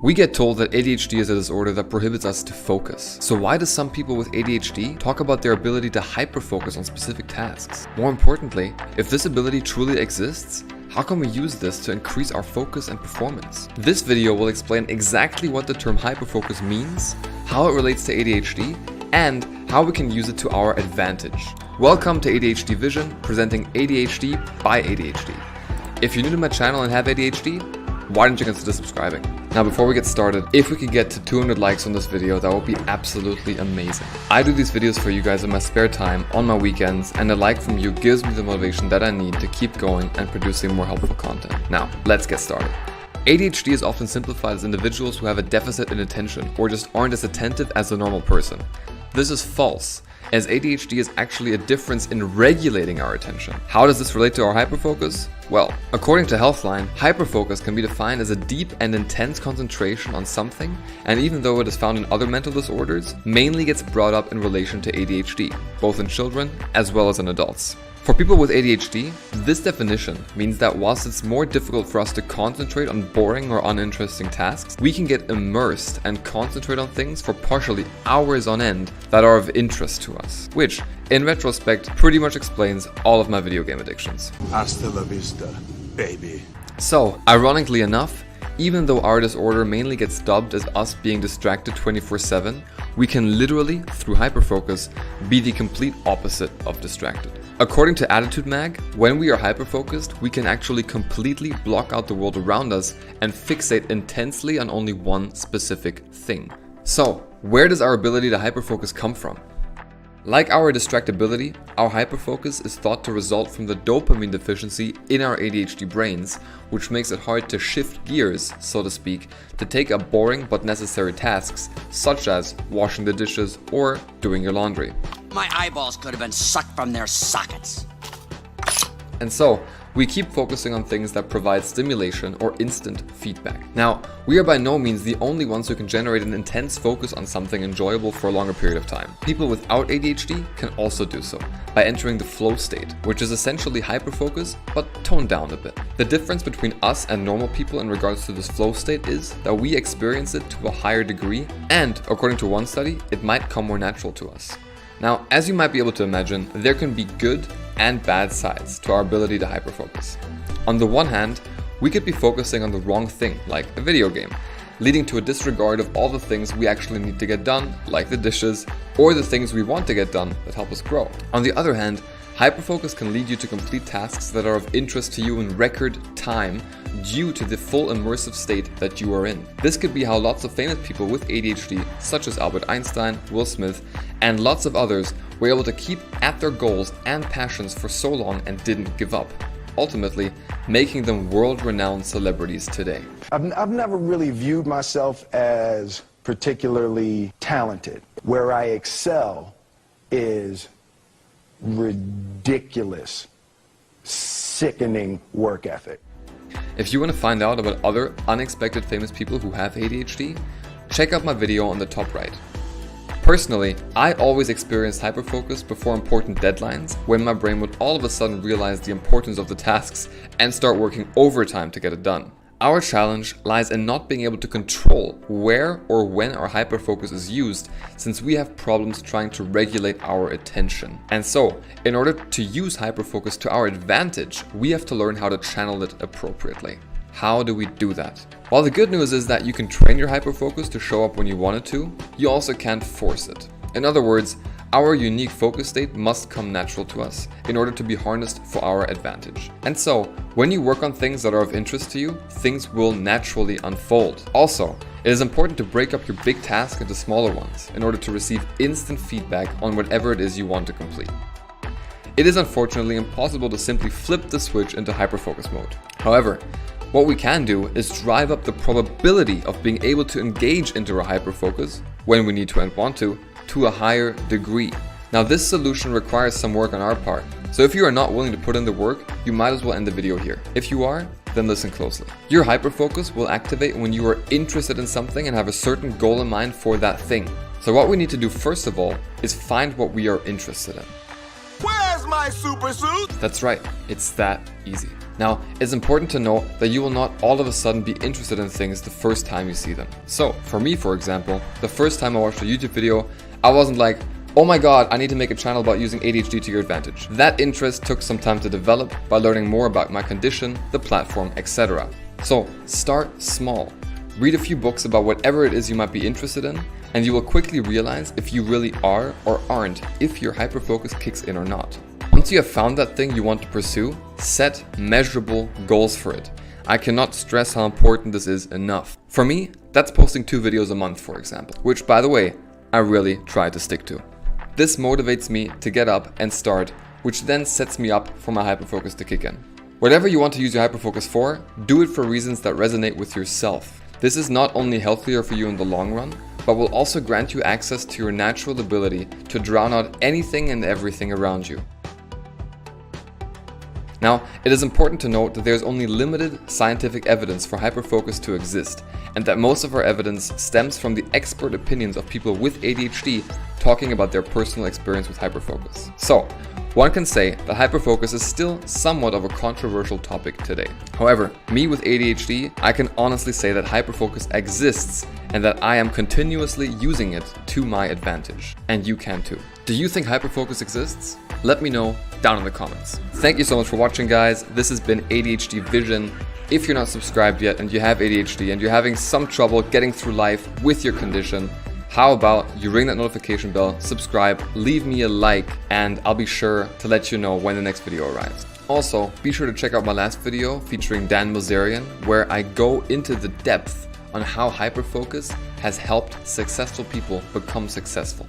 We get told that ADHD is a disorder that prohibits us to focus. So why do some people with ADHD talk about their ability to hyper-focus on specific tasks? More importantly, if this ability truly exists, how can we use this to increase our focus and performance? This video will explain exactly what the term hyperfocus means, how it relates to ADHD, and how we can use it to our advantage. Welcome to ADHD Vision, presenting ADHD by ADHD. If you're new to my channel and have ADHD, why don't you consider subscribing? Now before we get started, if we could get to 200 likes on this video, that would be absolutely amazing. I do these videos for you guys in my spare time, on my weekends, and a like from you gives me the motivation that I need to keep going and producing more helpful content. Now, let's get started. ADHD is often simplified as individuals who have a deficit in attention or just aren't as attentive as a normal person. This is false, as ADHD is actually a difference in regulating our attention. How does this relate to our hyperfocus? Well, according to Healthline, hyperfocus can be defined as a deep and intense concentration on something, and even though it is found in other mental disorders, mainly gets brought up in relation to ADHD, both in children as well as in adults. For people with ADHD, this definition means that whilst it's more difficult for us to concentrate on boring or uninteresting tasks, we can get immersed and concentrate on things for partially hours on end that are of interest to us, which, in retrospect, pretty much explains all of my video game addictions. Hasta la vista, baby. So, ironically enough, even though our disorder mainly gets dubbed as us being distracted 24/7, we can literally, through hyperfocus, be the complete opposite of distracted. According to Attitude Mag, when we are hyperfocused, we can actually completely block out the world around us and fixate intensely on only one specific thing. So, where does our ability to hyperfocus come from? Like our distractibility, our hyperfocus is thought to result from the dopamine deficiency in our ADHD brains, which makes it hard to shift gears, so to speak, to take up boring but necessary tasks, such as washing the dishes or doing your laundry. My eyeballs could have been sucked from their sockets. And so, we keep focusing on things that provide stimulation or instant feedback. Now, we are by no means the only ones who can generate an intense focus on something enjoyable for a longer period of time. People without ADHD can also do so by entering the flow state, which is essentially hyperfocus, but toned down a bit. The difference between us and normal people in regards to this flow state is that we experience it to a higher degree, and according to one study, it might come more natural to us. Now, as you might be able to imagine, there can be good and bad sides to our ability to hyperfocus. On the one hand, we could be focusing on the wrong thing, like a video game, leading to a disregard of all the things we actually need to get done, like the dishes, or the things we want to get done that help us grow. On the other hand, hyperfocus can lead you to complete tasks that are of interest to you in record time due to the full immersive state that you are in. This could be how lots of famous people with ADHD, such as Albert Einstein, Will Smith, and lots of others, were able to keep at their goals and passions for so long and didn't give up, ultimately making them world-renowned celebrities today. I've never really viewed myself as particularly talented. Where I excel is ridiculous, sickening work ethic. If you want to find out about other unexpected famous people who have ADHD, check out my video on the top right. Personally, I always experienced hyperfocus before important deadlines, when my brain would all of a sudden realize the importance of the tasks and start working overtime to get it done. Our challenge lies in not being able to control where or when our hyperfocus is used, since we have problems trying to regulate our attention. And so, in order to use hyperfocus to our advantage, we have to learn how to channel it appropriately. How do we do that? Well, the good news is that you can train your hyperfocus to show up when you want it to. You also can't force it. In other words, our unique focus state must come natural to us in order to be harnessed for our advantage. And so, when you work on things that are of interest to you, things will naturally unfold. Also, it is important to break up your big task into smaller ones in order to receive instant feedback on whatever it is you want to complete. It is unfortunately impossible to simply flip the switch into hyperfocus mode. However, what we can do is drive up the probability of being able to engage into a hyperfocus, when we need to and want to a higher degree. Now, this solution requires some work on our part, so if you are not willing to put in the work, you might as well end the video here. If you are, then listen closely. Your hyperfocus will activate when you are interested in something and have a certain goal in mind for that thing. So what we need to do first of all is find what we are interested in. Where's my super suit? That's right, it's that easy. Now, it's important to know that you will not all of a sudden be interested in things the first time you see them. So, for me, for example, the first time I watched a YouTube video, I wasn't like, oh my god, I need to make a channel about using ADHD to your advantage. That interest took some time to develop by learning more about my condition, the platform, etc. So, start small. Read a few books about whatever it is you might be interested in, and you will quickly realize if you really are or aren't, if your hyperfocus kicks in or not. Once you have found that thing you want to pursue, set measurable goals for it. I cannot stress how important this is enough. For me, that's posting 2 videos a month, for example, which, by the way, I really try to stick to. This motivates me to get up and start, which then sets me up for my hyperfocus to kick in. Whatever you want to use your hyperfocus for, do it for reasons that resonate with yourself. This is not only healthier for you in the long run, but will also grant you access to your natural ability to drown out anything and everything around you. Now, it is important to note that there is only limited scientific evidence for hyperfocus to exist, and that most of our evidence stems from the expert opinions of people with ADHD talking about their personal experience with hyperfocus. So, one can say that hyperfocus is still somewhat of a controversial topic today. However, me with ADHD, I can honestly say that hyperfocus exists and that I am continuously using it to my advantage. And you can too. Do you think hyperfocus exists? Let me know down in the comments. Thank you so much for watching, guys. This has been ADHD Vision. If you're not subscribed yet and you have ADHD and you're having some trouble getting through life with your condition, how about you ring that notification bell, subscribe, leave me a like, and I'll be sure to let you know when the next video arrives. Also, be sure to check out my last video featuring Dan Mozarian, where I go into the depth on how hyperfocus has helped successful people become successful.